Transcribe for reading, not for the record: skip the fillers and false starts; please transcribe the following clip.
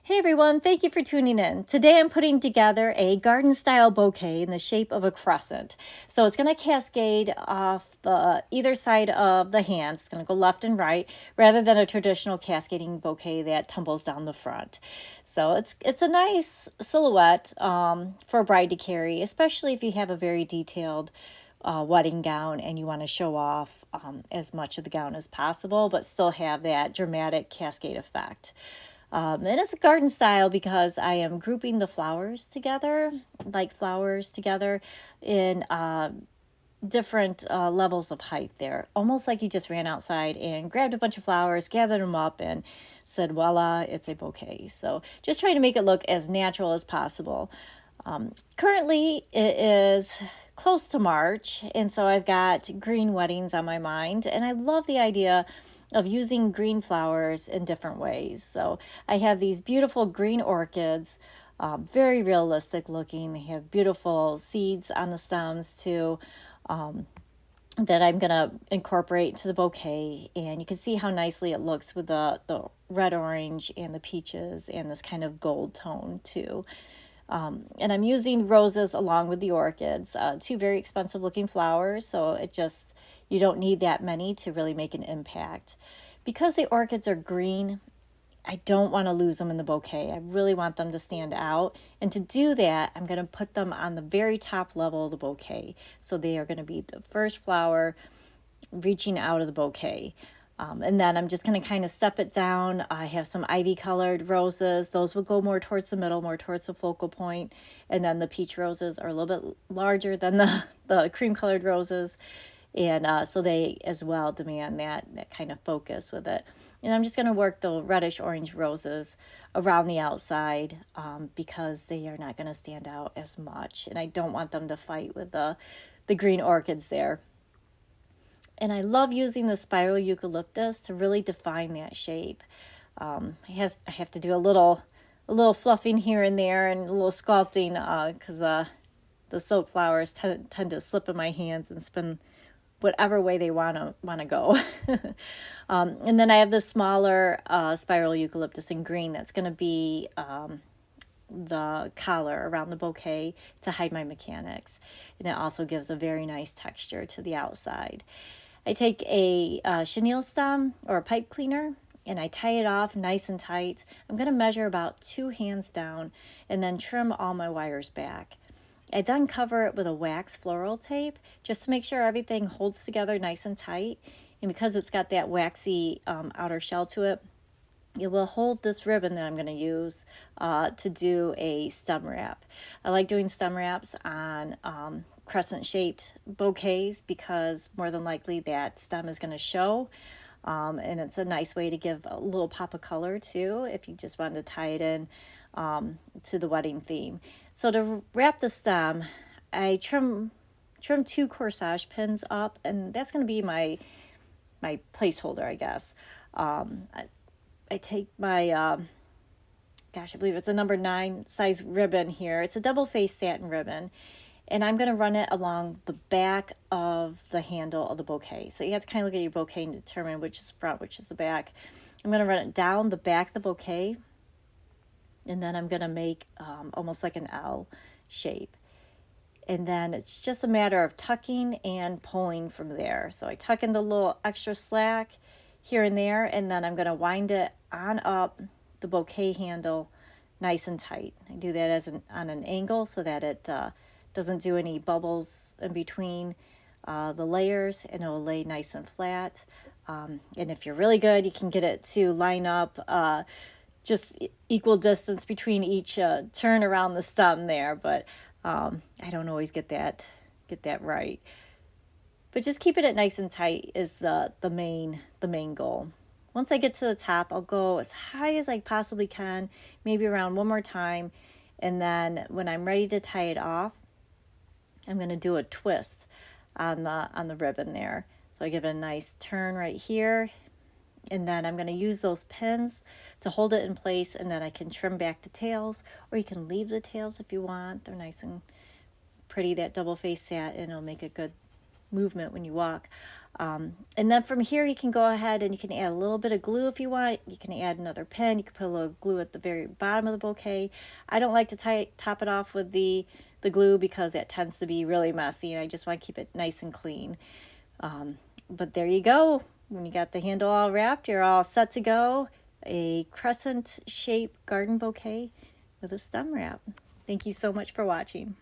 Hey everyone, thank you for tuning in. Today I'm putting together a garden style bouquet in the shape of a crescent. So it's going to cascade off the either side of the hands. It's going to go left and right rather than a traditional cascading bouquet that tumbles down the front. So it's a nice silhouette for a bride to carry, especially if you have a very detailed wedding gown and you want to show off as much of the gown as possible, but still have that dramatic cascade effect. And it's a garden style because I am grouping the flowers together, like flowers together in different levels of height there. Almost like you just ran outside and grabbed a bunch of flowers, gathered them up, and said, voila, it's a bouquet. So just trying to make it look as natural as possible. Currently, it is close to March, and so I've got green weddings on my mind, and I love the idea of using green flowers in different ways. So I have these beautiful green orchids, very realistic looking. They have beautiful seeds on the stems too. That I'm going to incorporate into the bouquet. And you can see how nicely it looks with the red orange and the peaches and this kind of gold tone too. And I'm using roses along with the orchids, two very expensive looking flowers. So you don't need that many to really make an impact. Because the orchids are green, I don't want to lose them in the bouquet. I really want them to stand out. And to do that, I'm going to put them on the very top level of the bouquet. So they are going to be the first flower reaching out of the bouquet. And then I'm just going to kind of step it down. I have some ivy colored roses. Those will go more towards the middle, more towards the focal point. And then the peach roses are a little bit larger than the cream colored roses. And so they as well demand that kind of focus with it. And I'm just going to work the reddish orange roses around the outside because they are not going to stand out as much. And I don't want them to fight with the green orchids there. And I love using the spiral eucalyptus to really define that shape. I have to do a little fluffing here and there and a little sculpting because the silk flowers tend to slip in my hands and spin whatever way they want to go. And then I have the smaller spiral eucalyptus in green that's going to be the collar around the bouquet to hide my mechanics. And it also gives a very nice texture to the outside. I take a chenille stem or a pipe cleaner and I tie it off nice and tight. I'm going to measure about 2 hands down and then trim all my wires back. I then cover it with a wax floral tape just to make sure everything holds together nice and tight. And because it's got that waxy outer shell to it, it will hold this ribbon that I'm going to use to do a stem wrap. I like doing stem wraps on crescent shaped bouquets because more than likely that stem is going to show. And it's a nice way to give a little pop of color too if you just wanted to tie it in to the wedding theme. So to wrap the stem, I trim 2 corsage pins up, and that's going to be my placeholder, I guess. I take my I believe it's a number 9 size ribbon here. It's a double-faced satin ribbon. And I'm going to run it along the back of the handle of the bouquet. So you have to kind of look at your bouquet and determine which is the front, which is the back. I'm going to run it down the back of the bouquet. And then I'm going to make almost like an L shape. And then it's just a matter of tucking and pulling from there. So I tuck in the little extra slack here and there. And then I'm going to wind it on up the bouquet handle nice and tight. I do that on an angle so that it doesn't do any bubbles in between the layers, and it'll lay nice and flat. And if you're really good, you can get it to line up just equal distance between each turn around the stem there, but I don't always get that right. But just keeping it nice and tight is the main goal. Once I get to the top, I'll go as high as I possibly can, maybe around one more time, and then when I'm ready to tie it off, I'm going to do a twist on the ribbon there. So I give it a nice turn right here, and then I'm going to use those pins to hold it in place, and then I can trim back the tails, or you can leave the tails if you want. They're nice and pretty, that double-faced satin. It'll make a good movement when you walk. And then from here you can go ahead and you can add a little bit of glue if you want. You can add another pen. You can put a little glue at the very bottom of the bouquet. I don't like to top it off with the glue because it tends to be really messy, and I just want to keep it nice and clean. But there you go. When you got the handle all wrapped, you're all set to go. A crescent shaped garden bouquet with a stem wrap. Thank you so much for watching.